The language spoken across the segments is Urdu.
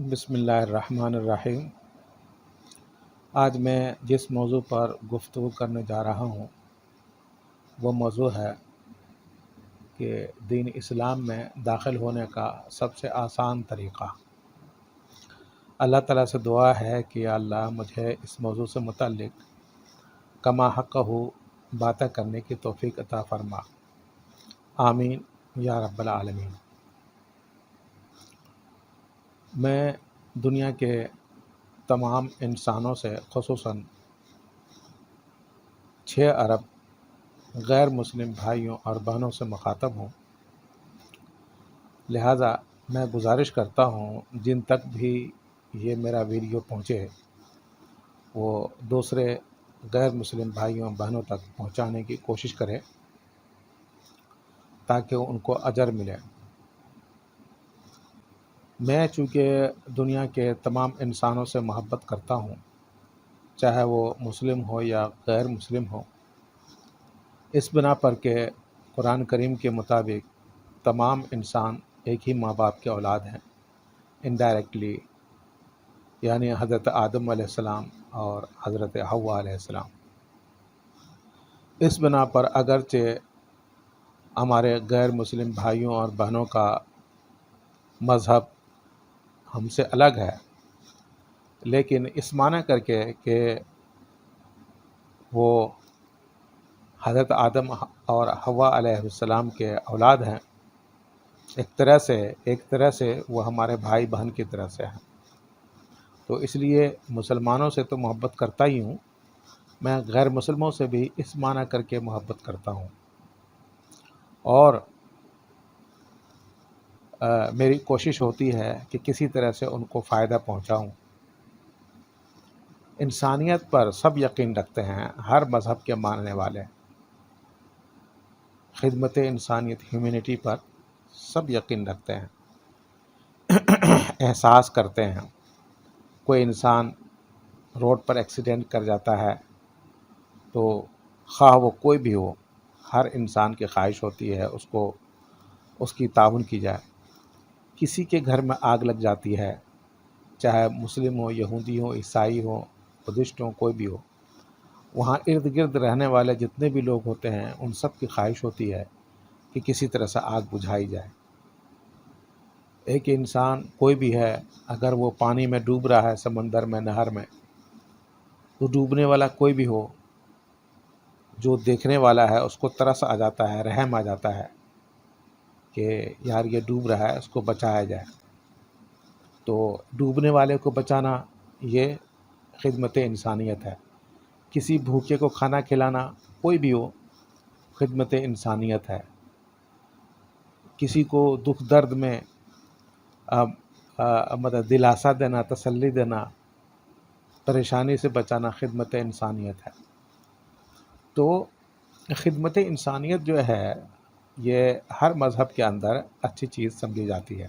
بسم اللہ الرحمن الرحیم۔ آج میں جس موضوع پر گفتگو کرنے جا رہا ہوں وہ موضوع ہے کہ دین اسلام میں داخل ہونے کا سب سے آسان طریقہ۔ اللہ تعالیٰ سے دعا ہے کہ یا اللہ مجھے اس موضوع سے متعلق کما حق ہو باتیں کرنے کی توفیق عطا فرما، آمین یا رب العالمین۔ میں دنیا کے تمام انسانوں سے خصوصاً 6 ارب غیر مسلم بھائیوں اور بہنوں سے مخاطب ہوں، لہٰذا میں گزارش کرتا ہوں جن تک بھی یہ میرا ویڈیو پہنچے وہ دوسرے غیر مسلم بھائیوں بہنوں تک پہنچانے کی کوشش کرے تاکہ ان کو اجر ملے۔ میں چونکہ دنیا کے تمام انسانوں سے محبت کرتا ہوں، چاہے وہ مسلم ہو یا غیر مسلم ہو، اس بنا پر کہ قرآن کریم کے مطابق تمام انسان ایک ہی ماں باپ کے اولاد ہیں انڈائریکٹلی، یعنی حضرت آدم علیہ السلام اور حضرت حوا علیہ السلام۔ اس بنا پر اگرچہ ہمارے غیر مسلم بھائیوں اور بہنوں کا مذہب ہم سے الگ ہے، لیکن اس معنی کر کے کہ وہ حضرت آدم اور حوا علیہ السلام کے اولاد ہیں، ایک طرح سے وہ ہمارے بھائی بہن کی طرح سے ہیں، تو اس لیے مسلمانوں سے تو محبت کرتا ہی ہوں، میں غیر مسلموں سے بھی اس معنی کر کے محبت کرتا ہوں، اور میری کوشش ہوتی ہے کہ کسی طرح سے ان کو فائدہ پہنچاؤں۔ انسانیت پر سب یقین رکھتے ہیں، ہر مذہب کے ماننے والے خدمت انسانیت ہیومینٹی پر سب یقین رکھتے ہیں، احساس کرتے ہیں۔ کوئی انسان روڈ پر ایکسیڈنٹ کر جاتا ہے تو خواہ وہ کوئی بھی ہو، ہر انسان کی خواہش ہوتی ہے اس کی تعاون کی جائے۔ کسی کے گھر میں آگ لگ جاتی ہے، چاہے مسلم ہو، یہودی ہو، عیسائی ہو، بدھسٹ ہو، کوئی بھی ہو، وہاں ارد گرد رہنے والے جتنے بھی لوگ ہوتے ہیں ان سب کی خواہش ہوتی ہے کہ کسی طرح سے آگ بجھائی جائے۔ ایک انسان کوئی بھی ہے، اگر وہ پانی میں ڈوب رہا ہے، سمندر میں، نہر میں، تو ڈوبنے والا کوئی بھی ہو، جو دیکھنے والا ہے اس کو ترس آ جاتا ہے، رحم آ جاتا ہے کہ یار یہ ڈوب رہا ہے، اس کو بچایا جائے۔ تو ڈوبنے والے کو بچانا یہ خدمت انسانیت ہے۔ کسی بھوکے کو کھانا کھلانا، کوئی بھی ہو، خدمت انسانیت ہے۔ کسی کو دکھ درد میں مطلب دلاسا دینا، تسلی دینا، پریشانی سے بچانا خدمت انسانیت ہے۔ تو خدمت انسانیت جو ہے یہ ہر مذہب کے اندر اچھی چیز سمجھی جاتی ہے،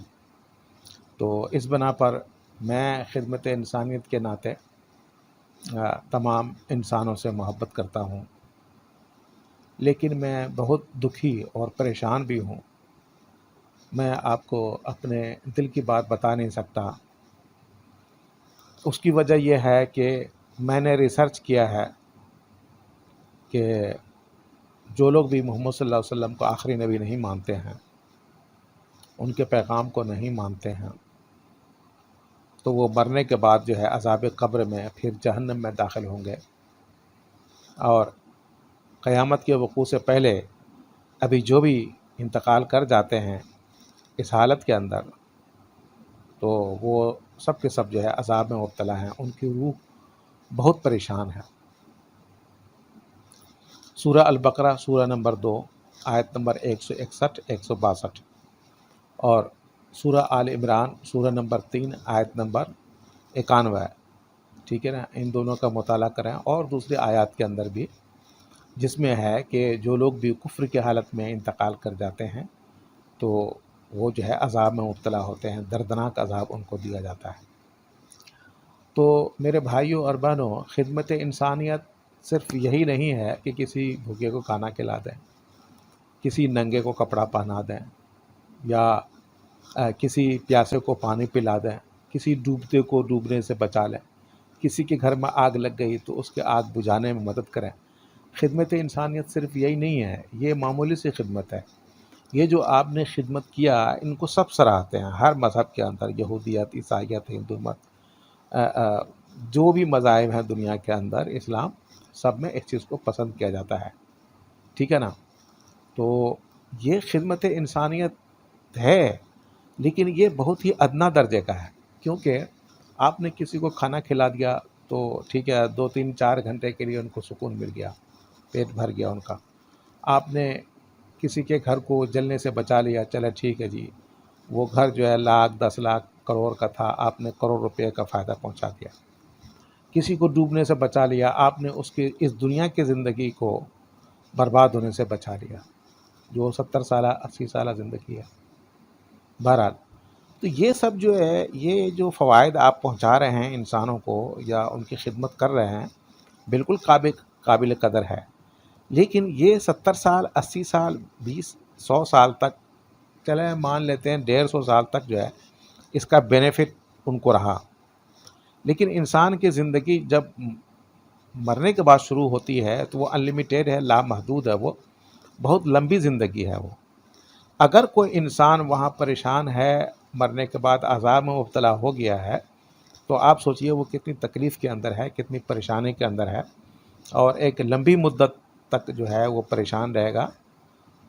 تو اس بنا پر میں خدمت انسانیت کے ناطے تمام انسانوں سے محبت کرتا ہوں، لیکن میں بہت دکھی اور پریشان بھی ہوں۔ میں آپ کو اپنے دل کی بات بتا نہیں سکتا۔ اس کی وجہ یہ ہے کہ میں نے ریسرچ کیا ہے کہ جو لوگ بھی محمد صلی اللہ علیہ وسلم کو آخری نبی نہیں مانتے ہیں، ان کے پیغام کو نہیں مانتے ہیں، تو وہ مرنے کے بعد جو ہے عذاب قبر میں پھر جہنم میں داخل ہوں گے، اور قیامت کے وقوع سے پہلے ابھی جو بھی انتقال کر جاتے ہیں اس حالت کے اندر، تو وہ سب کے سب جو ہے عذاب میں مبتلا ہیں، ان کی روح بہت پریشان ہے۔ سورہ البقرہ سورہ نمبر 2 آیت نمبر 161 162، اور سورہ آل عمران سورہ نمبر 3 آیت نمبر 91، ٹھیک ہے نا، ان دونوں کا مطالعہ کریں، اور دوسری آیات کے اندر بھی جس میں ہے کہ جو لوگ بھی کفر کی حالت میں انتقال کر جاتے ہیں تو وہ جو ہے عذاب میں مبتلا ہوتے ہیں، دردناک عذاب ان کو دیا جاتا ہے۔ تو میرے بھائیوں اور بہنوں، خدمت انسانیت صرف یہی نہیں ہے کہ کسی بھوکے کو کھانا کھلا دیں، کسی ننگے کو کپڑا پہنا دیں، یا کسی پیاسے کو پانی پلا دیں، کسی ڈوبتے کو ڈوبنے سے بچا لیں، کسی کے گھر میں آگ لگ گئی تو اس کے آگ بجھانے میں مدد کریں۔ خدمت انسانیت صرف یہی نہیں ہے، یہ معمولی سی خدمت ہے۔ یہ جو آپ نے خدمت کیا، ان کو سب سراہتے ہیں، ہر مذہب کے اندر، یہودیت، عیسائیت، ہندو مت، جو بھی مذاہب ہیں دنیا کے اندر، اسلام، سب میں اس چیز کو پسند کیا جاتا ہے، ٹھیک ہے نا؟ تو یہ خدمت انسانیت ہے، لیکن یہ بہت ہی ادنا درجے کا ہے، کیونکہ آپ نے کسی کو کھانا کھلا دیا تو ٹھیک ہے، 2 3 4 گھنٹے کے لیے ان کو سکون مل گیا، پیٹ بھر گیا ان کا۔ آپ نے کسی کے گھر کو جلنے سے بچا لیا، چلے ٹھیک ہے جی، وہ گھر جو ہے 1,00,000 10 لاکھ کروڑ کا تھا، آپ نے کروڑ روپے کا فائدہ پہنچا دیا۔ کسی کو ڈوبنے سے بچا لیا، آپ نے اس کی اس دنیا کی زندگی کو برباد ہونے سے بچا لیا، جو 70 سالہ 80 سالہ زندگی ہے۔ بہرحال، تو یہ سب جو ہے، یہ جو فوائد آپ پہنچا رہے ہیں انسانوں کو یا ان کی خدمت کر رہے ہیں، بالکل قابل قدر ہے، لیکن یہ 70 سال 80 سال 100 سال تک، چلیں مان لیتے ہیں 150 سال تک جو ہے اس کا بینیفٹ ان کو رہا۔ لیکن انسان کی زندگی جب مرنے کے بعد شروع ہوتی ہے تو وہ انلمیٹیڈ ہے، لامحدود ہے، وہ بہت لمبی زندگی ہے وہ۔ اگر کوئی انسان وہاں پریشان ہے، مرنے کے بعد عذاب میں مبتلا ہو گیا ہے، تو آپ سوچئے وہ کتنی تکلیف کے اندر ہے، کتنی پریشانی کے اندر ہے، اور ایک لمبی مدت تک جو ہے وہ پریشان رہے گا۔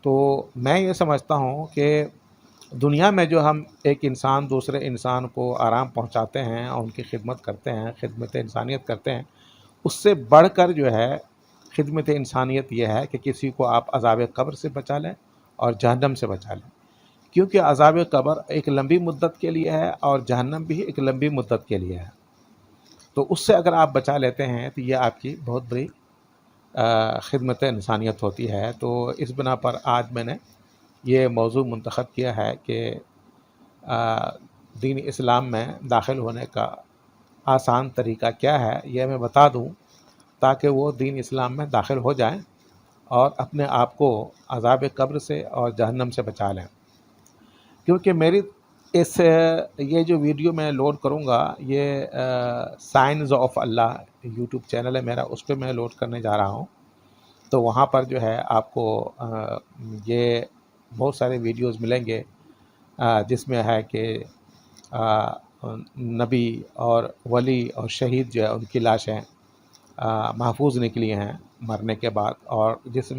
تو میں یہ سمجھتا ہوں کہ دنیا میں جو ہم ایک انسان دوسرے انسان کو آرام پہنچاتے ہیں اور ان کی خدمت کرتے ہیں، خدمت انسانیت کرتے ہیں، اس سے بڑھ کر جو ہے خدمت انسانیت یہ ہے کہ کسی کو آپ عذاب قبر سے بچا لیں اور جہنم سے بچا لیں، کیونکہ عذاب قبر ایک لمبی مدت کے لیے ہے اور جہنم بھی ایک لمبی مدت کے لیے ہے۔ تو اس سے اگر آپ بچا لیتے ہیں تو یہ آپ کی بہت بڑی خدمت انسانیت ہوتی ہے۔ تو اس بنا پر آج میں نے یہ موضوع منتخب کیا ہے کہ دین اسلام میں داخل ہونے کا آسان طریقہ کیا ہے، یہ میں بتا دوں تاکہ وہ دین اسلام میں داخل ہو جائیں اور اپنے آپ کو عذاب قبر سے اور جہنم سے بچا لیں۔ کیونکہ میری یہ جو ویڈیو میں لوڈ کروں گا، یہ signs of Allah YouTube channel ہے میرا، اس پہ میں لوڈ کرنے جا رہا ہوں۔ تو وہاں پر جو ہے آپ کو یہ بہت سارے ویڈیوز ملیں گے جس میں ہے کہ نبی اور ولی اور شہید جو ہے ان کی لاشیں محفوظ نکلی ہیں مرنے کے بعد، اور جسم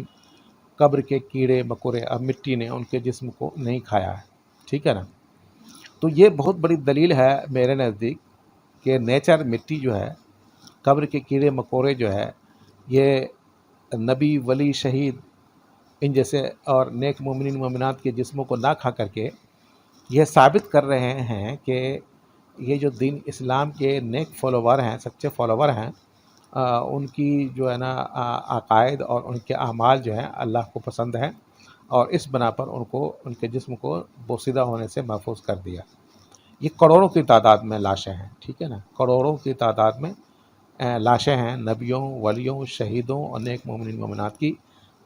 قبر کے کیڑے مکوڑے اور مٹی نے ان کے جسم کو نہیں کھایا ہے، ٹھیک ہے نا؟ تو یہ بہت بڑی دلیل ہے میرے نزدیک کہ نیچر، مٹی جو ہے، قبر کے کیڑے مکوڑے جو ہے، یہ نبی ولی شہید ان جیسے اور نیک مومنین مومنات کے جسموں کو نہ کھا کر کے یہ ثابت کر رہے ہیں کہ یہ جو دین اسلام کے نیک فالوور ہیں، سچے فالوور ہیں، ان کی جو ہے نا عقائد اور ان کے اعمال جو ہیں اللہ کو پسند ہیں، اور اس بنا پر ان کو ان کے جسم کو بوسیدہ ہونے سے محفوظ کر دیا۔ یہ کروڑوں کی تعداد میں لاشیں ہیں، ٹھیک ہے نا؟ کروڑوں کی تعداد میں لاشیں ہیں نبیوں، ولیوں، شہیدوں اور نیک مومنین مومنات کی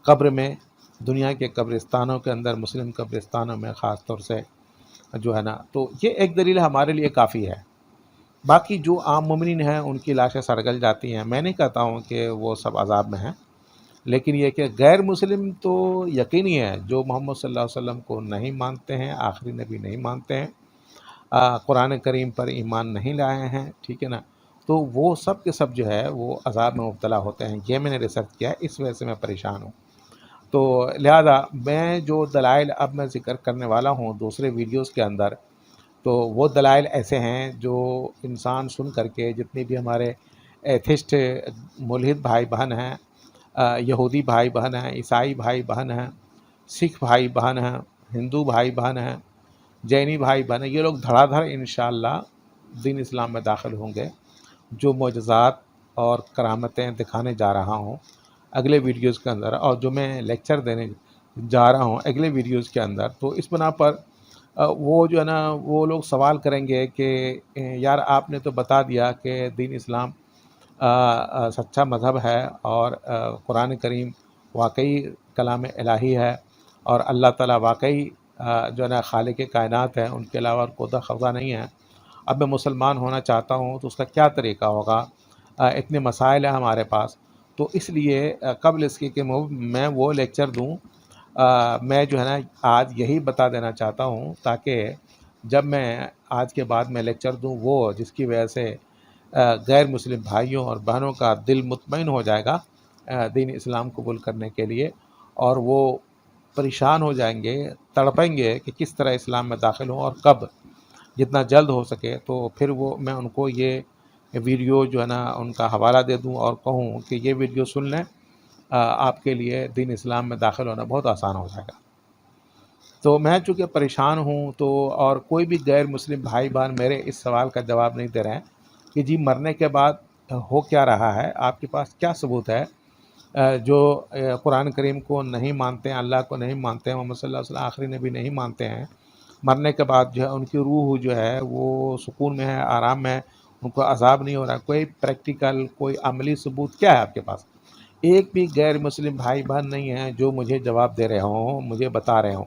قبر میں، دنیا کے قبرستانوں کے اندر، مسلم قبرستانوں میں خاص طور سے جو ہے نا۔ تو یہ ایک دلیل ہمارے لیے کافی ہے۔ باقی جو عام مومنین ہیں ان کی لاشیں سڑگل جاتی ہیں، میں نہیں کہتا ہوں کہ وہ سب عذاب میں ہیں، لیکن یہ کہ غیر مسلم تو یقینی ہے، جو محمد صلی اللہ علیہ وسلم کو نہیں مانتے ہیں، آخری نبی نہیں مانتے ہیں، قرآن کریم پر ایمان نہیں لائے ہیں، ٹھیک ہے نا؟ تو وہ سب کے سب جو ہے وہ عذاب میں مبتلا ہوتے ہیں۔ یہ میں نے ریسرچ کیا ہے، اس وجہ سے میں پریشان ہوں۔ تو لہذا میں جو دلائل اب میں ذکر کرنے والا ہوں دوسرے ویڈیوز کے اندر، تو وہ دلائل ایسے ہیں جو انسان سن کر کے، جتنے بھی ہمارے ایتھسٹ ملحد بھائی بہن ہیں، یہودی بھائی بہن ہیں، عیسائی بھائی بہن ہیں، سکھ بھائی بہن ہیں، ہندو بھائی بہن ہیں، جینی بھائی بہن ہیں، یہ لوگ دھڑا دھڑ انشاءاللہ دین اسلام میں داخل ہوں گے۔ جو معجزات اور کرامتیں دکھانے جا رہا ہوں اگلے ویڈیوز کے اندر، اور جو میں لیکچر دینے جا رہا ہوں اگلے ویڈیوز کے اندر، تو اس بنا پر وہ جو ہے نا وہ لوگ سوال کریں گے کہ یار آپ نے تو بتا دیا کہ دین اسلام سچا مذہب ہے، اور قرآن کریم واقعی کلام الہی ہے، اور اللہ تعالیٰ واقعی جو ہے نا خالق کائنات ہے، ان کے علاوہ کوئی خدا نہیں ہے، اب میں مسلمان ہونا چاہتا ہوں تو اس کا کیا طریقہ ہوگا، اتنے مسائل ہیں ہمارے پاس۔ تو اس لیے قبل اس کے کہ میں وہ لیکچر دوں، میں جو ہے نا آج یہی بتا دینا چاہتا ہوں تاکہ جب میں آج کے بعد میں لیکچر دوں وہ جس کی وجہ سے غیر مسلم بھائیوں اور بہنوں کا دل مطمئن ہو جائے گا دین اسلام قبول کرنے کے لیے، اور وہ پریشان ہو جائیں گے، تڑپیں گے کہ کس طرح اسلام میں داخل ہوں اور کب، جتنا جلد ہو سکے۔ تو پھر وہ میں ان کو یہ ویڈیو جو ہے نا ان کا حوالہ دے دوں اور کہوں کہ یہ ویڈیو سن لیں، آپ کے لیے دین اسلام میں داخل ہونا بہت آسان ہو جائے گا۔ تو میں چونکہ پریشان ہوں تو، اور کوئی بھی غیر مسلم بھائی بہن میرے اس سوال کا جواب نہیں دے رہے ہیں کہ جی مرنے کے بعد ہو کیا رہا ہے، آپ کے پاس کیا ثبوت ہے؟ جو قرآن کریم کو نہیں مانتے ہیں، اللہ کو نہیں مانتے ہیں، محمد صلی اللہ علیہ وسلم آخری نبی نہیں مانتے ہیں، مرنے کے بعد جو ہے ان کی روح جو ہے وہ سکون میں ہے، آرام میں ہے، ان کو عذاب نہیں ہو رہا، کوئی پریکٹیکل کوئی عملی ثبوت کیا ہے آپ کے پاس؟ ایک بھی غیر مسلم بھائی بہن نہیں ہیں جو مجھے جواب دے رہے ہوں، مجھے بتا رہے ہوں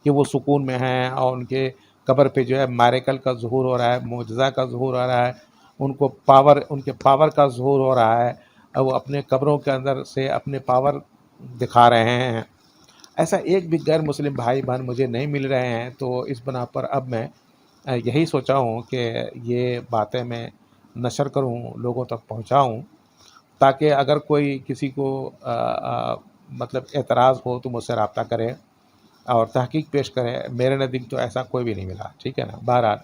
کہ وہ سکون میں ہیں اور ان کے قبر پہ جو ہے میریکل کا ظہور ہو رہا ہے، معجزہ کا ظہور ہو رہا ہے، ان کو پاور، ان کے پاور کا ظہور ہو رہا ہے، اور وہ اپنے قبروں کے اندر سے اپنے پاور دکھا رہے ہیں۔ ایسا ایک بھی غیر مسلم بھائی بہن مجھے نہیں مل رہے ہیں۔ تو اس بنا پر اب میں یہی سوچا ہوں کہ یہ باتیں میں نشر کروں، لوگوں تک پہنچاؤں، تاکہ اگر کوئی کسی کو مطلب اعتراض ہو تو مجھ سے رابطہ کرے اور تحقیق پیش کرے۔ میرے نزدیک تو ایسا کوئی بھی نہیں ملا، ٹھیک ہے نا۔ بہرحال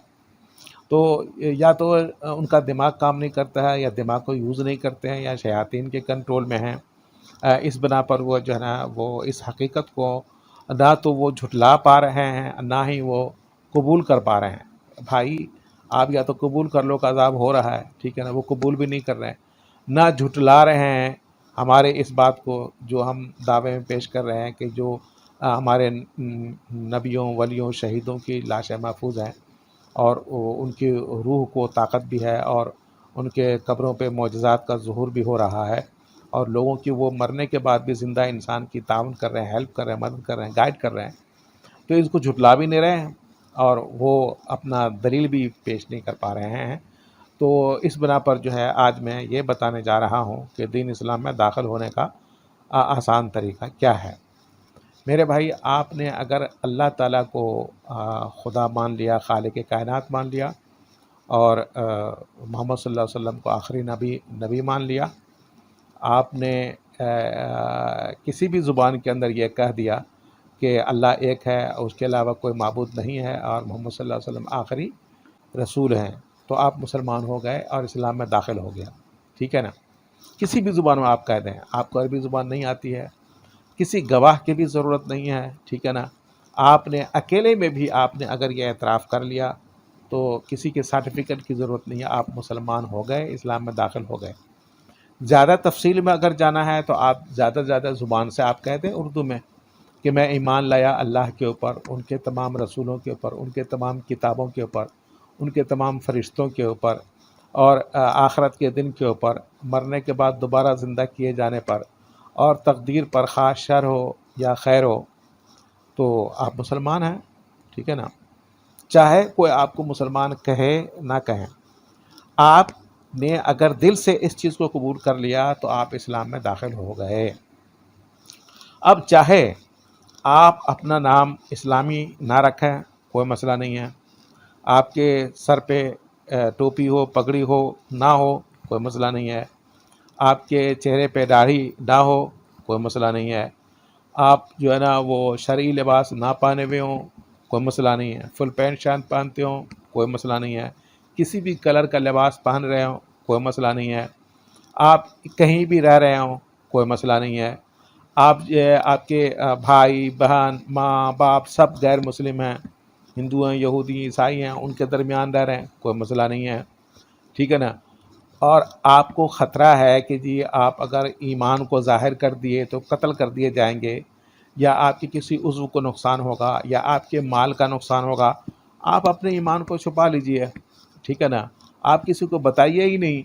تو یا تو ان کا دماغ کام نہیں کرتا ہے، یا دماغ کو یوز نہیں کرتے ہیں، یا شیاطین کے کنٹرول میں ہیں۔ اس بنا پر وہ جو ہے نا وہ اس حقیقت کو نہ تو وہ جھٹلا پا رہے ہیں، نہ ہی وہ قبول کر پا رہے ہیں۔ بھائی آپ یا تو قبول کر لو کہ عذاب ہو رہا ہے، ٹھیک ہے نا، وہ قبول بھی نہیں کر رہے ہیں، نہ جھٹلا رہے ہیں ہمارے اس بات کو جو ہم دعوے میں پیش کر رہے ہیں کہ جو ہمارے نبیوں، ولیوں، شہیدوں کی لاشیں محفوظ ہیں، اور ان کی روح کو طاقت بھی ہے، اور ان کے قبروں پہ معجزات کا ظہور بھی ہو رہا ہے، اور لوگوں کی وہ مرنے کے بعد بھی زندہ انسان کی تعاون کر رہے ہیں، ہیلپ کر رہے ہیں، مدد کر رہے ہیں، گائیڈ کر رہے ہیں۔ تو اس کو جھٹلا بھی نہیں رہے ہیں اور وہ اپنا دلیل بھی پیش نہیں کر پا رہے ہیں۔ تو اس بنا پر جو ہے آج میں یہ بتانے جا رہا ہوں کہ دین اسلام میں داخل ہونے کا آسان طریقہ کیا ہے۔ میرے بھائی، آپ نے اگر اللہ تعالیٰ کو خدا مان لیا، خالق کائنات مان لیا، اور محمد صلی اللہ علیہ وسلم کو آخری نبی مان لیا، آپ نے کسی بھی زبان کے اندر یہ کہہ دیا کہ اللہ ایک ہے، اس کے علاوہ کوئی معبود نہیں ہے، اور محمد صلی اللہ علیہ وسلم آخری رسول ہیں، تو آپ مسلمان ہو گئے اور اسلام میں داخل ہو گیا، ٹھیک ہے نا۔ کسی بھی زبان میں آپ کہہ دیں، آپ کو عربی زبان نہیں آتی ہے، کسی گواہ کی بھی ضرورت نہیں ہے، ٹھیک ہے نا، آپ نے اکیلے میں بھی آپ نے اگر یہ اعتراف کر لیا تو کسی کے سرٹیفکیٹ کی ضرورت نہیں ہے، آپ مسلمان ہو گئے، اسلام میں داخل ہو گئے۔ زیادہ تفصیل میں اگر جانا ہے تو آپ زیادہ سے زیادہ زبان سے آپ کہہ دیں اردو میں کہ میں ایمان لایا اللہ کے اوپر، ان کے تمام رسولوں کے اوپر، ان کے تمام کتابوں کے اوپر، ان کے تمام فرشتوں کے اوپر، اور آخرت کے دن کے اوپر، مرنے کے بعد دوبارہ زندہ کیے جانے پر، اور تقدیر پر خواہ شر ہو یا خیر ہو، تو آپ مسلمان ہیں، ٹھیک ہے نا۔ چاہے کوئی آپ کو مسلمان کہے نہ کہیں، آپ نے اگر دل سے اس چیز کو قبول کر لیا تو آپ اسلام میں داخل ہو گئے۔ اب چاہے آپ اپنا نام اسلامی نہ رکھیں، کوئی مسئلہ نہیں ہے، آپ کے سر پہ ٹوپی ہو، پگڑی ہو، نہ ہو، کوئی مسئلہ نہیں ہے، آپ کے چہرے پہ داڑھی نہ ہو، کوئی مسئلہ نہیں ہے، آپ جو ہے نا وہ شرعی لباس نہ پہنے ہوئے ہوں، کوئی مسئلہ نہیں ہے، فل پینٹ شرٹ پہنتے ہوں، کوئی مسئلہ نہیں ہے، کسی بھی کلر کا لباس پہن رہے ہوں، کوئی مسئلہ نہیں ہے، آپ کہیں بھی رہ رہے ہوں، کوئی مسئلہ نہیں ہے، آپ کے بھائی بہن ماں باپ سب غیر مسلم ہیں، ہندو ہیں، یہودی، عیسائی ہیں، ان کے درمیان رہ رہے ہیں، کوئی مسئلہ نہیں ہے، ٹھیک ہے نا۔ اور آپ کو خطرہ ہے کہ جی آپ اگر ایمان کو ظاہر کر دیے تو قتل کر دیے جائیں گے، یا آپ کے کسی عضو کو نقصان ہوگا، یا آپ کے مال کا نقصان ہوگا، آپ اپنے ایمان کو چھپا لیجئے، ٹھیک ہے نا۔ آپ کسی کو بتائیے ہی نہیں،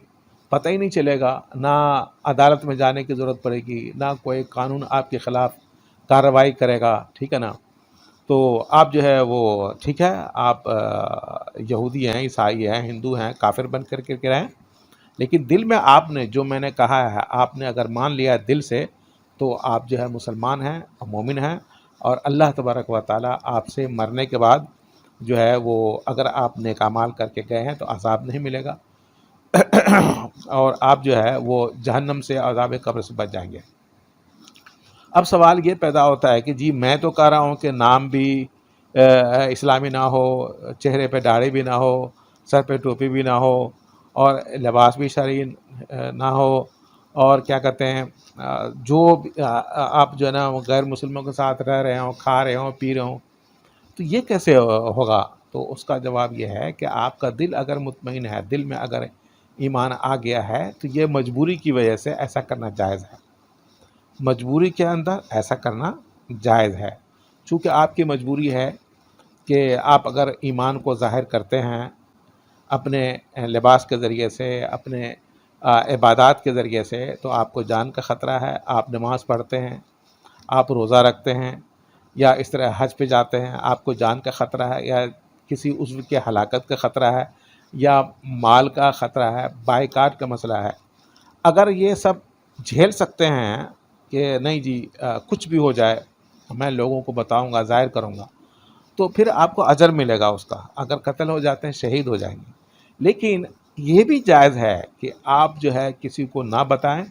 پتہ ہی نہیں چلے گا، نہ عدالت میں جانے کی ضرورت پڑے گی، نہ کوئی قانون آپ کے خلاف کارروائی کرے گا، ٹھیک ہے نا۔ تو آپ جو ہے وہ ٹھیک ہے، آپ یہودی ہیں، عیسائی ہیں، ہندو ہیں، کافر بن کر کے رہیں، لیکن دل میں آپ نے جو میں نے کہا ہے آپ نے اگر مان لیا دل سے تو آپ جو ہے مسلمان ہیں، مومن ہیں، اور اللہ تبارک و تعالیٰ آپ سے مرنے کے بعد جو ہے وہ اگر آپ نیک اعمال کر کے گئے ہیں تو عذاب نہیں ملے گا اور آپ جو ہے وہ جہنم سے، عذاب قبر سے بچ جائیں گے۔ اب سوال یہ پیدا ہوتا ہے کہ جی میں تو کہہ رہا ہوں کہ نام بھی اسلامی نہ ہو، چہرے پہ داڑھی بھی نہ ہو، سر پہ ٹوپی بھی نہ ہو، اور لباس بھی شرعی نہ ہو، اور کیا کہتے ہیں جو آپ جو ہے نا وہ غیر مسلموں کے ساتھ رہ رہے ہوں، کھا رہے ہوں، پی رہے ہوں، تو یہ کیسے ہوگا؟ تو اس کا جواب یہ ہے کہ آپ کا دل اگر مطمئن ہے، دل میں اگر ایمان آ گیا ہے تو یہ مجبوری کی وجہ سے ایسا کرنا جائز ہے، مجبوری کے اندر ایسا کرنا جائز ہے، چونکہ آپ کی مجبوری ہے کہ آپ اگر ایمان کو ظاہر کرتے ہیں اپنے لباس کے ذریعے سے، اپنے عبادات کے ذریعے سے، تو آپ کو جان کا خطرہ ہے، آپ نماز پڑھتے ہیں، آپ روزہ رکھتے ہیں، یا اس طرح حج پہ جاتے ہیں، آپ کو جان کا خطرہ ہے، یا کسی عضو کے ہلاکت کا خطرہ ہے، یا مال کا خطرہ ہے، بائیکاٹ کا مسئلہ ہے۔ اگر یہ سب جھیل سکتے ہیں کہ نہیں جی کچھ بھی ہو جائے میں لوگوں کو بتاؤں گا، ظاہر کروں گا، تو پھر آپ کو اجر ملے گا اس کا، اگر قتل ہو جاتے ہیں شہید ہو جائیں گے۔ لیکن یہ بھی جائز ہے کہ آپ جو ہے کسی کو نہ بتائیں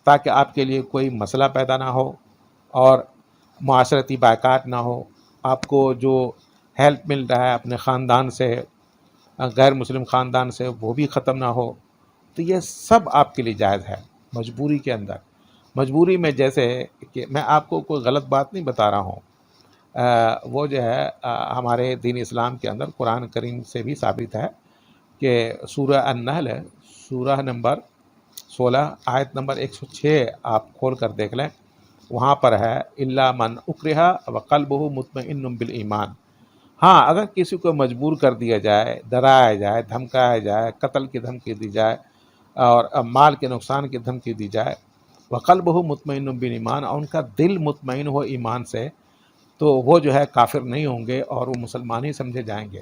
تاکہ آپ کے لیے کوئی مسئلہ پیدا نہ ہو اور معاشرتی بائیکاٹ نہ ہو، آپ کو جو ہیلپ مل رہا ہے اپنے خاندان سے، غیر مسلم خاندان سے، وہ بھی ختم نہ ہو۔ تو یہ سب آپ کے لیے جائز ہے مجبوری کے اندر۔ مجبوری میں جیسے کہ میں آپ کو کوئی غلط بات نہیں بتا رہا ہوں، وہ جو ہے ہمارے دین اسلام کے اندر قرآن کریم سے بھی ثابت ہے کہ سورہ النحل ہے، سورہ نمبر 16 آیت نمبر 106 آپ کھول کر دیکھ لیں، وہاں پر ہے الا من اکرہ وقلبہ مطمئن بالایمان۔ ہاں اگر کسی کو مجبور کر دیا جائے، ڈرایا جائے، دھمکایا جائے، قتل کی دھمکی دی جائے اور مال کے نقصان کی دھمکی دی جائے، وقلبہ مطمئن بالایمان، اور ان کا دل مطمئن ہو ایمان سے، تو وہ جو ہے کافر نہیں ہوں گے اور وہ مسلمان ہی سمجھے جائیں گے،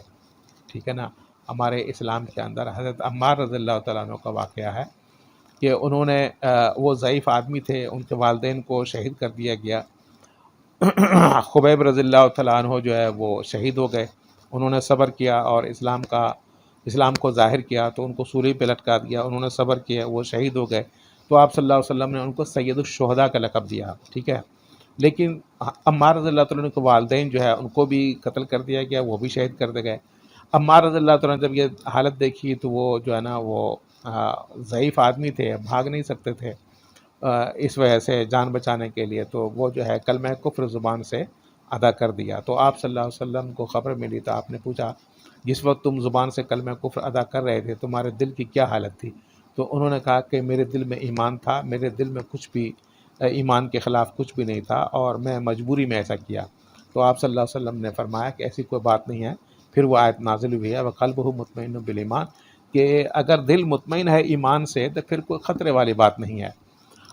ٹھیک ہے نا۔ ہمارے اسلام کے اندر حضرت عمار رضی اللہ تعالیٰ عنہ کا واقعہ ہے کہ انہوں نے وہ ضعیف آدمی تھے، ان کے والدین کو شہید کر دیا گیا، خبیب رضی اللہ تعالیٰ عنہ جو ہے وہ شہید ہو گئے، انہوں نے صبر کیا اور اسلام کو ظاہر کیا، تو ان کو سولی پہ لٹکا دیا، انہوں نے صبر کیا، وہ شہید ہو گئے، تو آپ صلی اللہ علیہ وسلم نے ان کو سید الشہداء کا لقب دیا، ٹھیک ہے۔ لیکن عمار رضی اللہ تعالیٰ عنہ کے والدین جو ہے ان کو بھی قتل کر دیا گیا، وہ بھی شہید کر دیے گئے۔ عمار رضی اللہ تعالیٰ نے جب یہ حالت دیکھی تو وہ جو ہے نا وہ ضعیف آدمی تھے، بھاگ نہیں سکتے تھے، اس وجہ سے جان بچانے کے لیے تو وہ جو ہے کلمہ کفر زبان سے ادا کر دیا۔ تو آپ صلی اللہ علیہ وسلم کو خبر ملی تو آپ نے پوچھا جس وقت تم زبان سے کلمہ کفر ادا کر رہے تھے تمہارے دل کی کیا حالت تھی؟ تو انہوں نے کہا کہ میرے دل میں ایمان تھا، میرے دل میں کچھ بھی ایمان کے خلاف کچھ بھی نہیں تھا اور میں مجبوری میں ایسا کیا۔ تو آپ صلی اللہ علیہ وسلم نے فرمایا کہ ایسی کوئی بات نہیں ہے، پھر وہ آیت نازل ہوئی ہے وقلبہ مطمئن بالایمان، کہ اگر دل مطمئن ہے ایمان سے تو پھر کوئی خطرے والی بات نہیں ہے۔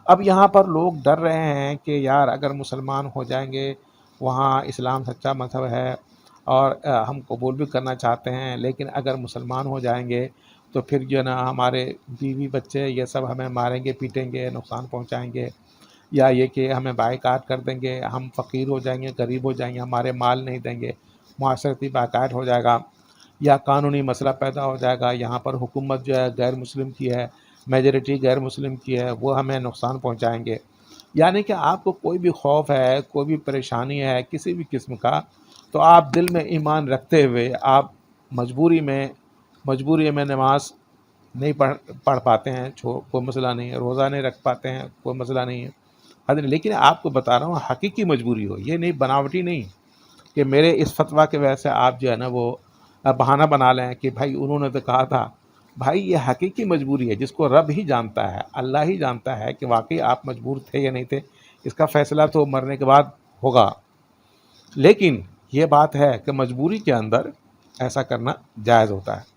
اب یہاں پر لوگ ڈر رہے ہیں کہ یار اگر مسلمان ہو جائیں گے، وہاں اسلام سچا مذہب ہے اور ہم قبول بھی کرنا چاہتے ہیں، لیکن اگر مسلمان ہو جائیں گے تو پھر جو ہے نا ہمارے بیوی بچے یہ سب ہمیں ماریں گے، پیٹیں گے، نقصان پہنچائیں گے، یا یہ کہ ہمیں بائیکاٹ کر دیں گے، ہم فقیر ہو جائیں گے، غریب ہو جائیں گے، ہمارے مال نہیں دیں گے، معاشرتی بائیکاٹ ہو جائے گا، یا قانونی مسئلہ پیدا ہو جائے گا، یہاں پر حکومت جو ہے غیر مسلم کی ہے، میجورٹی غیر مسلم کی ہے، وہ ہمیں نقصان پہنچائیں گے۔ یعنی کہ آپ کو کوئی بھی خوف ہے، کوئی بھی پریشانی ہے کسی بھی قسم کا، تو آپ دل میں ایمان رکھتے ہوئے آپ مجبوری میں نماز نہیں پڑھ پاتے ہیں، کوئی مسئلہ نہیں ہے، روزہ نہیں رکھ پاتے ہیں، کوئی مسئلہ نہیں ہے، لیکن آپ کو بتا رہا ہوں حقیقی مجبوری ہو، یہ نہیں بناوٹی نہیں کہ میرے اس فتویٰ کی وجہ سے آپ جو ہے نا وہ بہانہ بنا لیں کہ بھائی انہوں نے تو کہا تھا۔ بھائی یہ حقیقی مجبوری ہے جس کو رب ہی جانتا ہے، اللہ ہی جانتا ہے کہ واقعی آپ مجبور تھے یا نہیں تھے، اس کا فیصلہ تو مرنے کے بعد ہوگا، لیکن یہ بات ہے کہ مجبوری کے اندر ایسا کرنا جائز ہوتا ہے۔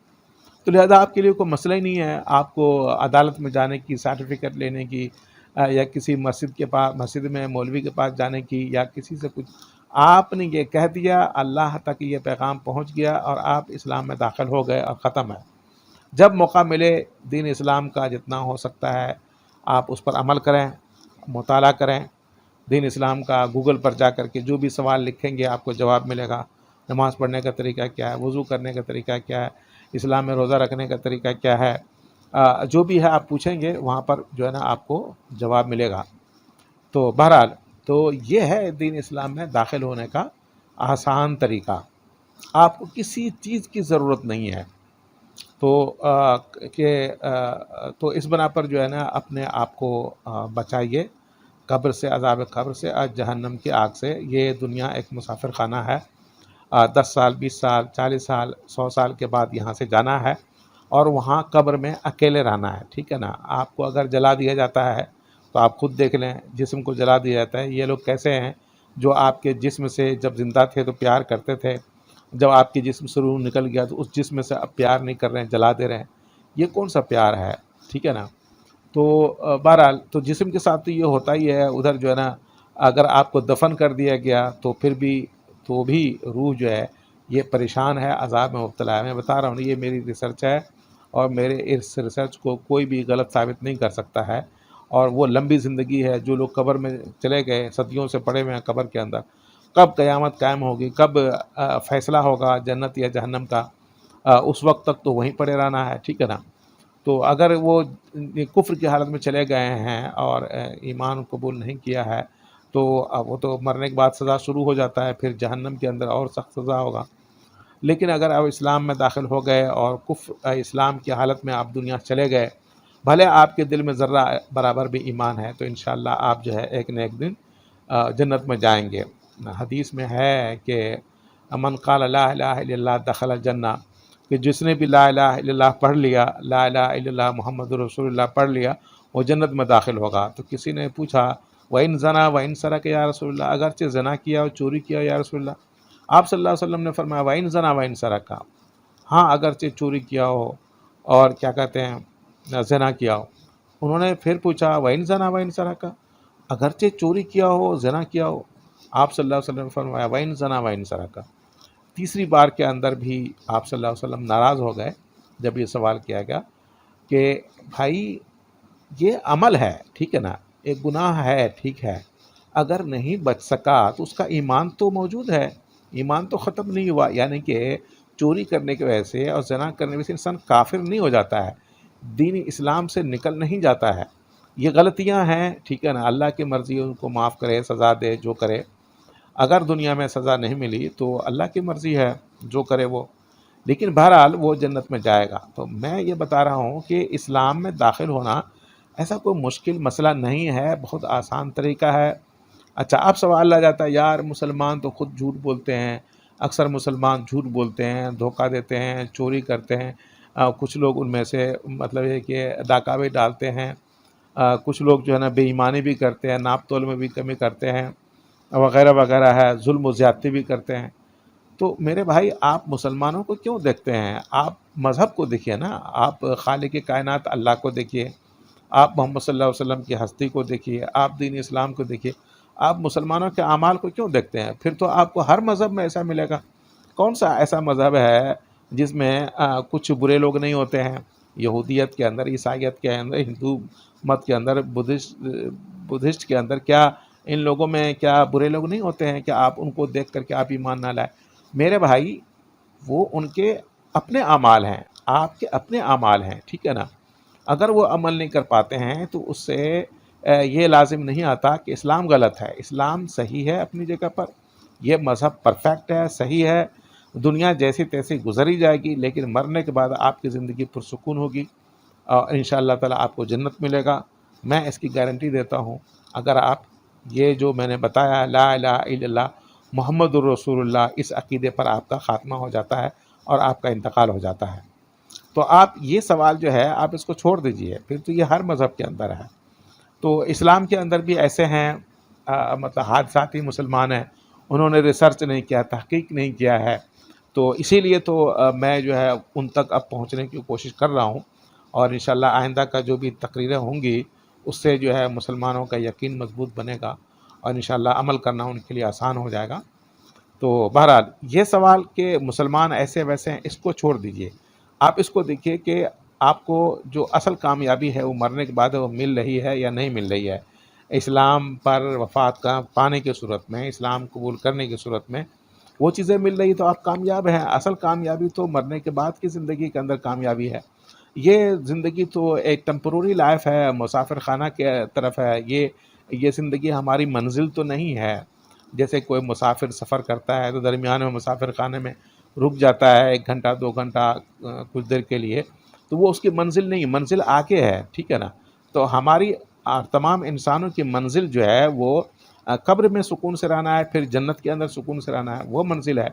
تو لہذا آپ کے لیے کوئی مسئلہ ہی نہیں ہے آپ کو عدالت میں جانے کی، سرٹیفکیٹ لینے کی، یا کسی مسجد میں مولوی کے پاس جانے کی، یا کسی سے کچھ آپ نے یہ کہہ دیا، اللہ تک یہ پیغام پہنچ گیا اور آپ اسلام میں داخل ہو گئے اور ختم ہے۔ جب موقع ملے دین اسلام کا جتنا ہو سکتا ہے آپ اس پر عمل کریں، مطالعہ کریں۔ دین اسلام کا گوگل پر جا کر کے جو بھی سوال لکھیں گے آپ کو جواب ملے گا۔ نماز پڑھنے کا طریقہ کیا ہے، وضو کرنے کا طریقہ کیا ہے، اسلام میں روزہ رکھنے کا طریقہ کیا ہے، جو بھی ہے آپ پوچھیں گے وہاں پر جو ہے نا آپ کو جواب ملے گا۔ تو بہرحال تو یہ ہے دین اسلام میں داخل ہونے کا آسان طریقہ، آپ کو کسی چیز کی ضرورت نہیں ہے۔ تو تو اس بنا پر جو ہے نا اپنے آپ کو بچائیے قبر سے، عذاب قبر سے اور جہنم کی آگ سے۔ یہ دنیا ایک مسافر خانہ ہے، 10 سال 20 سال 40 سال 100 سال کے بعد یہاں سے جانا ہے اور وہاں قبر میں اکیلے رہنا ہے، ٹھیک ہے نا۔ آپ کو اگر جلا دیا جاتا ہے تو آپ خود دیکھ لیں، جسم کو جلا دیا جاتا ہے، یہ لوگ کیسے ہیں جو آپ کے جسم سے جب زندہ تھے تو پیار کرتے تھے، جب آپ کے جسم سے روح نکل گیا تو اس جسم سے اب پیار نہیں کر رہے ہیں، جلا دے رہے ہیں، یہ کون سا پیار ہے، ٹھیک ہے نا۔ تو بہرحال تو جسم کے ساتھ تو یہ ہوتا ہی ہے، ادھر جو ہے نا اگر آپ کو دفن کر دیا گیا تو پھر بھی روح جو ہے یہ پریشان ہے، عذاب میں مبتلا ہے۔ میں بتا رہا ہوں یہ میری ریسرچ ہے اور میرے اس ریسرچ کو کوئی بھی غلط ثابت نہیں کر سکتا ہے، اور وہ لمبی زندگی ہے۔ جو لوگ قبر میں چلے گئے صدیوں سے پڑے ہوئے ہیں قبر کے اندر، کب قیامت قائم ہوگی، کب فیصلہ ہوگا جنت یا جہنم کا، اس وقت تک تو وہیں پڑے رہنا ہے، ٹھیک ہے نا۔ تو اگر وہ کفر کی حالت میں چلے گئے ہیں اور ایمان قبول نہیں کیا ہے تو وہ تو مرنے کے بعد سزا شروع ہو جاتا ہے، پھر جہنم کے اندر اور سخت سزا ہوگا۔ لیکن اگر آپ اسلام میں داخل ہو گئے اور کفر اسلام کی حالت میں آپ دنیا چلے گئے، بھلے آپ کے دل میں ذرہ برابر بھی ایمان ہے، تو انشاءاللہ آپ جو ہے ایک نہ ایک دن جنت میں جائیں گے۔ حدیث میں ہے کہ من قال لا الہ الا اللہ دخل الجنہ، کہ جس نے بھی لا الہ الا اللہ پڑھ لیا، لا الہ الا اللہ محمد رسول اللہ پڑھ لیا، وہ جنت میں داخل ہوگا۔ تو کسی نے پوچھا وَإِن زَنَا وَإِن سَرَقَ یا رسول اللہ، اگرچہ زنا کیا اور چوری کیا یا رسول اللہ؟ آپ صلی اللہ علیہ وسلم نے فرمایا وَإِن زَنَا وَإِن سَرَقَ، ہاں اگرچہ چوری کیا ہو اور کیا کہتے ہیں زنا کیا ہو۔ انہوں نے پھر پوچھا وَإِن زَنَا وَإِن سَرَقَ، اگرچہ چوری کیا ہو زنا کیا ہو؟ آپ صلی اللہ علیہ وسلم نے فرمایا وَإِن زَنَا وَإِن سَرَقَ۔ تیسری بار کے اندر بھی آپ صلی اللہ علیہ وسلم ناراض ہو گئے جب یہ سوال کیا گیا کہ بھائی یہ عمل ہے، ٹھیک ہے نا، ایک گناہ ہے، ٹھیک ہے، اگر نہیں بچ سکا تو اس کا ایمان تو موجود ہے، ایمان تو ختم نہیں ہوا۔ یعنی کہ چوری کرنے کی وجہ سے اور زنا کرنے کی وجہ سے انسان کافر نہیں ہو جاتا ہے، دین اسلام سے نکل نہیں جاتا ہے۔ یہ غلطیاں ہیں، ٹھیک ہے نا، اللہ کی مرضی ان کو معاف کرے، سزا دے، جو کرے۔ اگر دنیا میں سزا نہیں ملی تو اللہ کی مرضی ہے، جو کرے وہ، لیکن بہرحال وہ جنت میں جائے گا۔ تو میں یہ بتا رہا ہوں کہ اسلام میں داخل ہونا ایسا کوئی مشکل مسئلہ نہیں ہے، بہت آسان طریقہ ہے۔ اچھا اب سوال آ جاتا ہے یار مسلمان تو خود جھوٹ بولتے ہیں، اکثر مسلمان جھوٹ بولتے ہیں، دھوکہ دیتے ہیں، چوری کرتے ہیں، کچھ لوگ ان میں سے مطلب ہے کہ ڈاکہ بھی ڈالتے ہیں، کچھ لوگ جو ہے نا بے ایمانی بھی کرتے ہیں، ناپ تول میں بھی کمی کرتے ہیں، وغیرہ وغیرہ ہے، ظلم و زیادتی بھی کرتے ہیں۔ تو میرے بھائی آپ مسلمانوں کو کیوں دیکھتے ہیں؟ آپ مذہب کو دیکھیے نا، آپ خالق کائنات اللہ کو دیکھیے، آپ محمد صلی اللہ علیہ وسلم کی ہستی کو دیکھیے، آپ دین اسلام کو دیکھیے۔ آپ مسلمانوں کے اعمال کو کیوں دیکھتے ہیں؟ پھر تو آپ کو ہر مذہب میں ایسا ملے گا۔ کون سا ایسا مذہب ہے جس میں کچھ برے لوگ نہیں ہوتے ہیں؟ یہودیت کے اندر، عیسائیت کے اندر، ہندو مت کے اندر، بدھسٹ کے اندر، کیا ان لوگوں میں کیا برے لوگ نہیں ہوتے ہیں کہ آپ ان کو دیکھ کر کے آپ ایمان نہ لائیں؟ میرے بھائی وہ ان کے اپنے اعمال ہیں، آپ کے اپنے اعمال ہیں، ٹھیک ہے نا۔ اگر وہ عمل نہیں کر پاتے ہیں تو اس سے یہ لازم نہیں آتا کہ اسلام غلط ہے۔ اسلام صحیح ہے اپنی جگہ پر، یہ مذہب پرفیکٹ ہے، صحیح ہے، دنیا جیسی تیسی گزری جائے گی، لیکن مرنے کے بعد آپ کی زندگی پرسکون ہوگی اور انشاءاللہ تعالیٰ آپ کو جنت ملے گا۔ میں اس کی گارنٹی دیتا ہوں، اگر آپ یہ جو میں نے بتایا لا الہ الا اللہ محمد الرسول اللہ، اس عقیدے پر آپ کا خاتمہ ہو جاتا ہے اور آپ کا انتقال ہو جاتا ہے، تو آپ یہ سوال جو ہے آپ اس کو چھوڑ دیجئے۔ پھر تو یہ ہر مذہب کے اندر ہے۔ تو اسلام کے اندر بھی ایسے ہیں مطلب حادثاتی مسلمان ہیں، انہوں نے ریسرچ نہیں کیا، تحقیق نہیں کیا ہے، تو اسی لیے تو میں جو ہے ان تک اب پہنچنے کی کوشش کر رہا ہوں، اور انشاءاللہ آئندہ کا جو بھی تقریریں ہوں گی اس سے جو ہے مسلمانوں کا یقین مضبوط بنے گا اور انشاءاللہ عمل کرنا ان کے لیے آسان ہو جائے گا۔ تو بہرحال یہ سوال کہ مسلمان ایسے ویسے ہیں، اس کو چھوڑ دیجئے. آپ اس کو دیکھیے کہ آپ کو جو اصل کامیابی ہے وہ مرنے کے بعد وہ مل رہی ہے یا نہیں مل رہی ہے. اسلام پر وفات کا پانے کی صورت میں، اسلام قبول کرنے کی صورت میں وہ چیزیں مل رہی تو آپ کامیاب ہیں. اصل کامیابی تو مرنے کے بعد کی زندگی کے اندر کامیابی ہے. یہ زندگی تو ایک ٹیمپروری لائف ہے، مسافر خانہ کے طرف ہے. یہ زندگی ہماری منزل تو نہیں ہے. جیسے کوئی مسافر سفر کرتا ہے تو درمیان میں مسافر خانے میں رک جاتا ہے 1 گھنٹہ 2 گھنٹہ کچھ دیر کے لیے، تو وہ اس کی منزل نہیں، منزل آگے ہے. ٹھیک ہے نا. تو ہماری تمام انسانوں کی منزل جو ہے وہ قبر میں سکون سے رہنا ہے، پھر جنت کے اندر سکون سے رہنا ہے، وہ منزل ہے.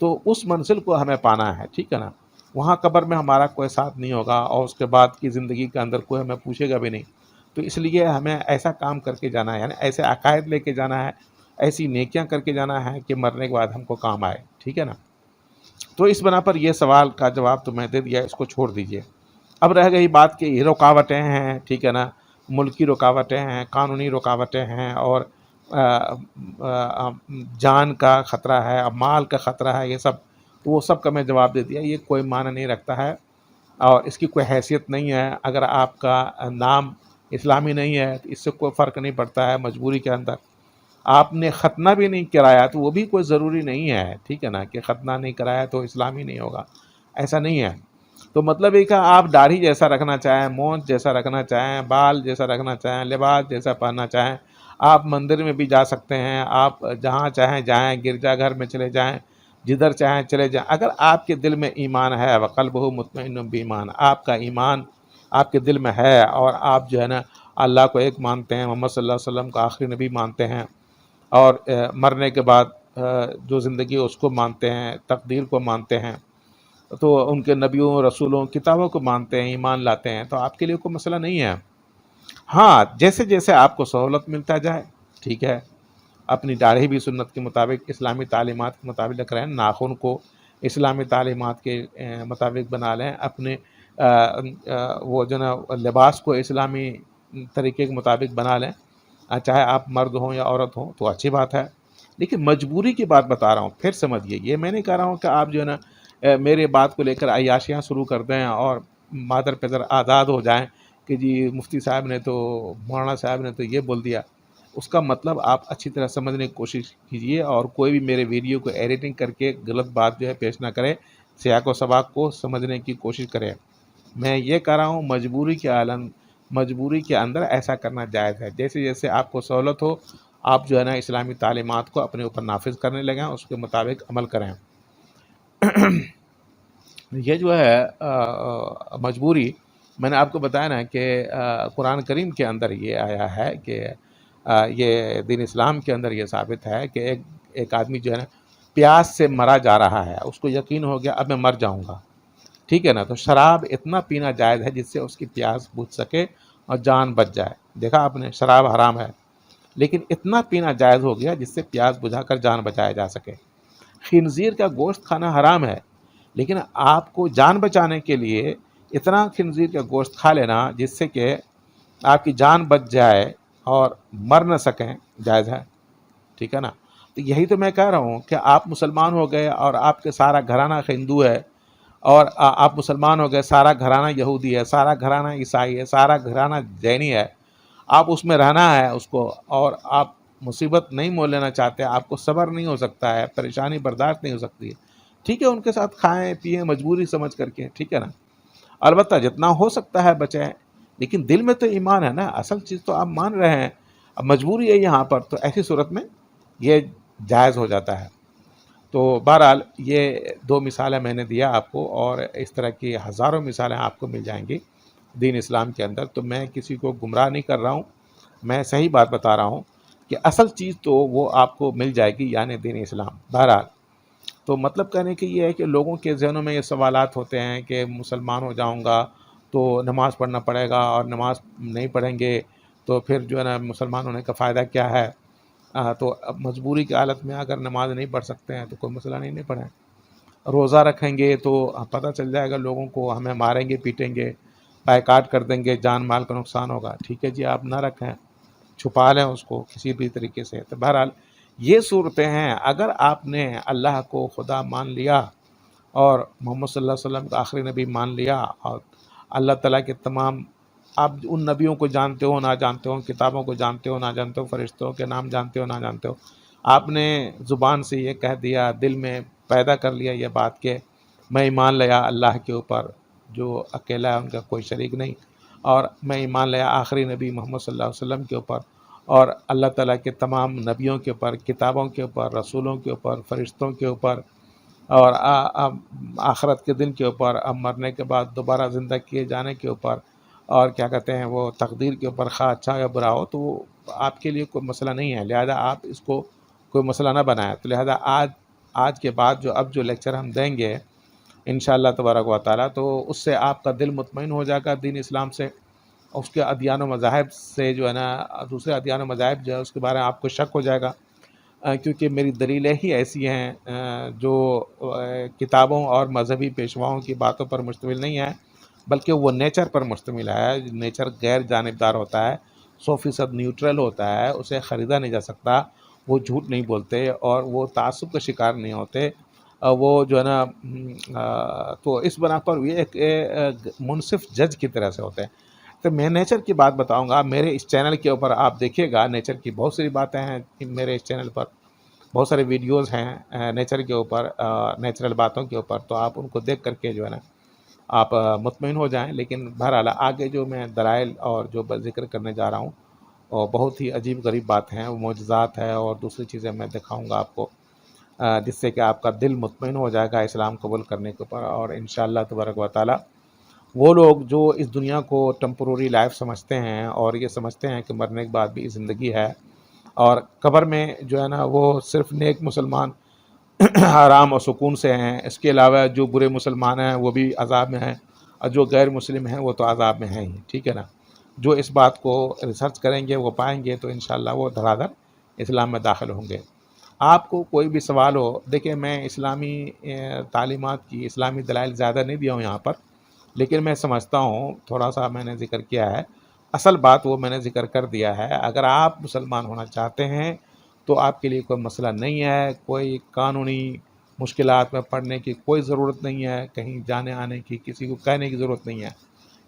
تو اس منزل کو ہمیں پانا ہے. ٹھیک ہے نا. وہاں قبر میں ہمارا کوئی ساتھ نہیں ہوگا اور اس کے بعد کی زندگی کے اندر کوئی ہمیں پوچھے گا بھی نہیں. تو اس لیے ہمیں ایسا کام کر کے جانا ہے، یعنی ایسے عقائد لے کے جانا ہے، ایسی نیکیاں کر کے جانا ہے کہ مرنے کے بعد ہم کو کام آئے. ٹھیک ہے نا. تو اس بنا پر یہ سوال کا جواب تو میں دے دیا، اس کو چھوڑ دیجئے. اب رہ گئی بات کہ یہ رکاوٹیں ہیں. ٹھیک ہے نا. ملکی رکاوٹیں ہیں، قانونی رکاوٹیں ہیں، اور جان کا خطرہ ہے، مال کا خطرہ ہے. یہ سب تو وہ سب کا میں جواب دے دیا. یہ کوئی معنی نہیں رکھتا ہے اور اس کی کوئی حیثیت نہیں ہے. اگر آپ کا نام اسلامی نہیں ہے تو اس سے کوئی فرق نہیں پڑتا ہے. مجبوری کے اندر آپ نے ختنہ بھی نہیں کرایا تو وہ بھی کوئی ضروری نہیں ہے. ٹھیک ہے نا. کہ ختنہ نہیں کرایا تو اسلامی نہیں ہوگا، ایسا نہیں ہے. تو مطلب یہ کہ آپ داڑھی جیسا رکھنا چاہیں، مونچھ جیسا رکھنا چاہیں، بال جیسا رکھنا چاہیں، لباس جیسا پہننا چاہیں، آپ مندر میں بھی جا سکتے ہیں، آپ جہاں چاہیں جائیں، گرجا گھر میں چلے جائیں، جدھر چاہیں چلے جائیں. اگر آپ کے دل میں ایمان ہے، وقلبہ مطمئن بایمان، آپ کا ایمان آپ کے دل میں ہے اور آپ جو ہے نا اللہ کو ایک مانتے ہیں، محمد صلی اللہ علیہ وسلم کو آخری نبی مانتے ہیں، اور مرنے کے بعد جو زندگی ہے اس کو مانتے ہیں، تقدیر کو مانتے ہیں، تو ان کے نبیوں رسولوں کتابوں کو مانتے ہیں، ایمان لاتے ہیں، تو آپ کے لیے کوئی مسئلہ نہیں ہے. ہاں جیسے جیسے آپ کو سہولت ملتا جائے. ٹھیک ہے. اپنی داڑھی بھی سنت کے مطابق اسلامی تعلیمات کے مطابق رکھ رہے ہیں، ناخن کو اسلامی تعلیمات کے مطابق بنا لیں، اپنے وہ جو نا لباس کو اسلامی طریقے کے مطابق بنا لیں، چاہے آپ مرد ہوں یا عورت ہوں تو اچھی بات ہے. لیکن مجبوری کی بات بتا رہا ہوں، پھر سمجھیے. یہ میں نہیں کہہ رہا ہوں کہ آپ جو ہے نا میرے بات کو لے کر عیاشیاں شروع کر دیں اور مادر پدر آزاد ہو جائیں کہ جی مفتی صاحب نے تو، مولانا صاحب نے تو یہ بول دیا. اس کا مطلب آپ اچھی طرح سمجھنے کی کوشش کیجئے، اور کوئی بھی میرے ویڈیو کو ایڈیٹنگ کر کے غلط بات جو ہے پیش نہ کرے، سیاق و سباق کو سمجھنے کی کوشش کرے. میں یہ کہہ رہا ہوں مجبوری کے اندر ایسا کرنا جائز ہے. جیسے جیسے آپ کو سہولت ہو آپ جو ہے نا اسلامی تعلیمات کو اپنے اوپر نافذ کرنے لگیں، اس کے مطابق عمل کریں. یہ جو ہے مجبوری، میں نے آپ کو بتایا نا کہ قرآن کریم کے اندر یہ آیا ہے کہ یہ دین اسلام کے اندر یہ ثابت ہے کہ ایک آدمی جو ہے نا پیاس سے مرا جا رہا ہے، اس کو یقین ہو گیا اب میں مر جاؤں گا. ٹھیک ہے نا. تو شراب اتنا پینا جائز ہے جس سے اس کی پیاس بجھ سکے اور جان بچ جائے. دیکھا آپ نے، شراب حرام ہے لیکن اتنا پینا جائز ہو گیا جس سے پیاس بجھا کر جان بچایا جا سکے. خنزیر کا گوشت کھانا حرام ہے لیکن آپ کو جان بچانے کے لیے اتنا خنزیر کا گوشت کھا لینا جس سے کہ آپ کی جان بچ جائے اور مر نہ سکیں، جائز ہے. ٹھیک ہے نا. تو یہی تو میں کہہ رہا ہوں کہ آپ مسلمان ہو گئے اور آپ کے سارا گھرانہ ہندو ہے، اور آپ مسلمان ہو گئے، سارا گھرانہ یہودی ہے، سارا گھرانہ عیسائی ہے، سارا گھرانہ جینی ہے. آپ اس میں رہنا ہے اس کو، اور آپ مصیبت نہیں مول لینا چاہتے، آپ کو صبر نہیں ہو سکتا ہے، پریشانی برداشت نہیں ہو سکتی ہے. ٹھیک ہے. ان کے ساتھ کھائیں پیئیں مجبوری سمجھ کر کے. ٹھیک ہے نا. البتہ جتنا ہو سکتا ہے بچیں، لیکن دل میں تو ایمان ہے نا، اصل چیز تو آپ مان رہے ہیں. اب مجبوری ہے یہاں پر، تو ایسی صورت میں یہ جائز ہو جاتا ہے. تو بہرحال یہ 2 مثالیں میں نے دیا آپ کو، اور اس طرح کی ہزاروں مثالیں آپ کو مل جائیں گی دین اسلام کے اندر. تو میں کسی کو گمراہ نہیں کر رہا ہوں، میں صحیح بات بتا رہا ہوں کہ اصل چیز تو وہ آپ کو مل جائے گی، یعنی دین اسلام. بہرحال تو مطلب کہنے کی یہ ہے کہ لوگوں کے ذہنوں میں یہ سوالات ہوتے ہیں کہ مسلمان ہو جاؤں گا تو نماز پڑھنا پڑے گا، اور نماز نہیں پڑھیں گے تو پھر جو ہے نا مسلمان ہونے کا فائدہ کیا ہے. تو اب مجبوری کی حالت میں اگر نماز نہیں پڑھ سکتے ہیں تو کوئی مسئلہ نہیں پڑھیں. روزہ رکھیں گے تو پتہ چل جائے گا لوگوں کو، ہمیں ماریں گے پیٹیں گے، بائیکاٹ کر دیں گے، جان مال کا نقصان ہوگا. ٹھیک ہے جی، آپ نہ رکھیں، چھپا لیں اس کو کسی بھی طریقے سے. تو بہرحال یہ صورتیں ہیں۔ اگر آپ نے اللہ کو خدا مان لیا اور محمد صلی اللہ علیہ وسلم کا آخری نبی مان لیا، اور اللہ تعالیٰ کے تمام، آپ ان نبیوں کو جانتے ہو نہ جانتے ہو، کتابوں کو جانتے ہو نہ جانتے ہو، فرشتوں کے نام جانتے ہو نہ جانتے ہو، آپ نے زبان سے یہ کہہ دیا، دل میں پیدا کر لیا یہ بات کہ میں ایمان لیا اللہ کے اوپر جو اکیلا ہے، ان کا کوئی شریک نہیں، اور میں ایمان لیا آخری نبی محمد صلی اللہ علیہ وسلم کے اوپر، اور اللہ تعالیٰ کے تمام نبیوں کے اوپر، کتابوں کے اوپر، رسولوں کے اوپر، فرشتوں کے اوپر، اور آخرت کے دن کے اوپر، اب مرنے کے بعد دوبارہ زندہ کیے جانے کے اوپر، اور کیا کہتے ہیں وہ تقدیر کے اوپر، خواہ اچھا یا برا ہو، تو وہ آپ کے لیے کوئی مسئلہ نہیں ہے، لہذا آپ اس کو کوئی مسئلہ نہ بنائیں۔ تو لہذا آج کے بعد جو لیکچر ہم دیں گے انشاءاللہ تبارک و تعالیٰ، تو اس سے آپ کا دل مطمئن ہو جائے گا دین اسلام سے، اس کے ادیان و مذاہب سے جو ہے نا، دوسرے ادیان و مذاہب جو ہے اس کے بارے میں آپ کو شک ہو جائے گا، کیونکہ میری دلیلیں ہی ایسی ہیں جو کتابوں اور مذہبی پیشواؤں کی باتوں پر مشتمل نہیں ہے، بلکہ وہ نیچر پر مشتمل ہے۔ نیچر غیر جانبدار ہوتا ہے، 100% نیوٹرل ہوتا ہے، اسے خریدا نہیں جا سکتا، وہ جھوٹ نہیں بولتے اور وہ تعصب کا شکار نہیں ہوتے، وہ جو ہے نا تو اس بنا پر یہ ایک منصف جج کی طرح سے ہوتے ہیں۔ تو میں نیچر کی بات بتاؤں گا، میرے اس چینل کے اوپر آپ دیکھیے گا، نیچر کی بہت ساری باتیں ہیں، میرے اس چینل پر بہت سارے ویڈیوز ہیں نیچر کے اوپر، نیچرل باتوں کے اوپر، تو آپ ان کو دیکھ کر کے جو ہے نا آپ مطمئن ہو جائیں۔ لیکن بہرحال آگے جو میں دلائل اور جو ذکر کرنے جا رہا ہوں، اور بہت ہی عجیب غریب بات ہیں، وہ معجزات ہے اور دوسری چیزیں میں دکھاؤں گا آپ کو، جس سے کہ آپ کا دل مطمئن ہو جائے گا اسلام قبول کرنے کے اوپر۔ اور انشاءاللہ تبارک و تعالی وہ لوگ جو اس دنیا کو ٹیمپروری لائف سمجھتے ہیں اور یہ سمجھتے ہیں کہ مرنے کے بعد بھی زندگی ہے، اور قبر میں جو ہے نا وہ صرف نیک مسلمان آرام اور سکون سے ہیں، اس کے علاوہ جو برے مسلمان ہیں وہ بھی عذاب میں ہیں، اور جو غیر مسلم ہیں وہ تو عذاب میں ہیں ہی، ٹھیک ہے نا۔ جو اس بات کو ریسرچ کریں گے وہ پائیں گے، تو انشاءاللہ وہ دھڑا دھڑ اسلام میں داخل ہوں گے۔ آپ کو کوئی بھی سوال ہو، دیکھیں میں اسلامی تعلیمات کی اسلامی دلائل زیادہ نہیں دیا ہوں یہاں پر، لیکن میں سمجھتا ہوں تھوڑا سا میں نے ذکر کیا ہے، اصل بات وہ میں نے ذکر کر دیا ہے۔ اگر آپ مسلمان ہونا چاہتے ہیں تو آپ کے لیے کوئی مسئلہ نہیں ہے، کوئی قانونی مشکلات میں پڑنے کی کوئی ضرورت نہیں ہے، کہیں جانے آنے کی کسی کو کہنے کی ضرورت نہیں ہے،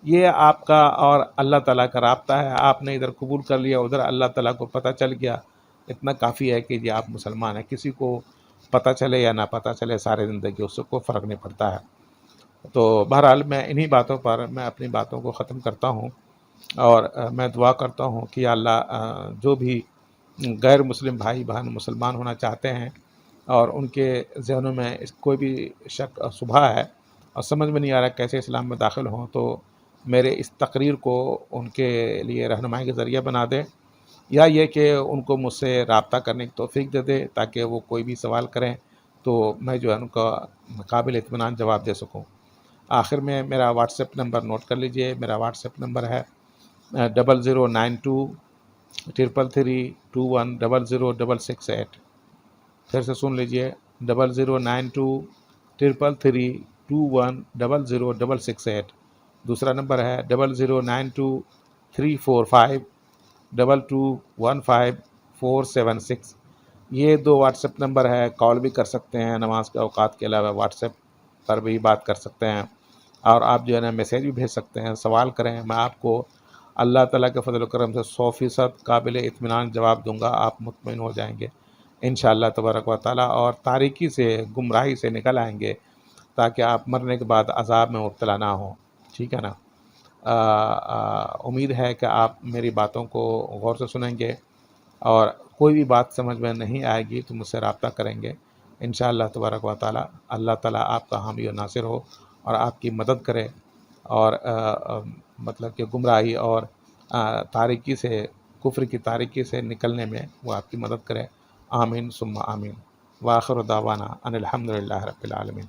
یہ آپ کا اور اللہ تعالیٰ کا رابطہ ہے۔ آپ نے ادھر قبول کر لیا، ادھر اللہ تعالیٰ کو پتہ چل گیا، اتنا کافی ہے کہ یہ آپ مسلمان ہیں۔ کسی کو پتہ چلے یا نہ پتہ چلے، سارے زندگی اس سے کوئی فرق نہیں پڑتا ہے۔ تو بہرحال میں انہی باتوں پر میں اپنی باتوں کو ختم کرتا ہوں، اور میں دعا کرتا ہوں کہ یا اللہ جو بھی غیر مسلم بھائی بہن مسلمان ہونا چاہتے ہیں اور ان کے ذہنوں میں کوئی بھی شک اور شبہ ہے اور سمجھ میں نہیں آ رہا کیسے اسلام میں داخل ہوں، تو میرے اس تقریر کو ان کے لیے رہنمائی کے ذریعہ بنا دے، یا یہ کہ ان کو مجھ سے رابطہ کرنے کی توفیق دے دے، تاکہ وہ کوئی بھی سوال کریں تو میں جو ہے ان کا قابل اطمینان جواب دے سکوں۔ آخر میں میرا واٹس ایپ نمبر نوٹ کر لیجئے، میرا واٹس ایپ نمبر ہے 00923331006668۔ پھر سے سن لیجئے 00923331006668۔ دوسرا نمبر ہے 00923452215476۔ یہ دو واٹس ایپ نمبر ہے، کال بھی کر سکتے ہیں نماز کے اوقات کے علاوہ، واٹس ایپ پر بھی بات کر سکتے ہیں، اور آپ جو ہے نا میسیج بھی بھیج سکتے ہیں، سوال کریں، میں آپ کو اللہ تعالیٰ کے فضل و کرم سے 100% قابل اطمینان جواب دوں گا، آپ مطمئن ہو جائیں گے انشاءاللہ تبارک و تعالیٰ، اور تاریکی سے گمراہی سے نکل آئیں گے، تاکہ آپ مرنے کے بعد عذاب میں مبتلا نہ ہوں، ٹھیک ہے نا۔ امید ہے کہ آپ میری باتوں کو غور سے سنیں گے، اور کوئی بھی بات سمجھ میں نہیں آئے گی تو مجھ سے رابطہ کریں گے انشاءاللہ تبارک و تعالیٰ۔ اللہ تعالیٰ آپ کا حامی و ناصر ہو اور آپ کی مدد کرے، اور مطلب کہ گمراہی اور تاریکی سے، کفر کی تاریکی سے نکلنے میں وہ آپ کی مدد کرے، آمین ثم آمین۔ وآخر دعوانا ان الحمد للہ رب العالمین۔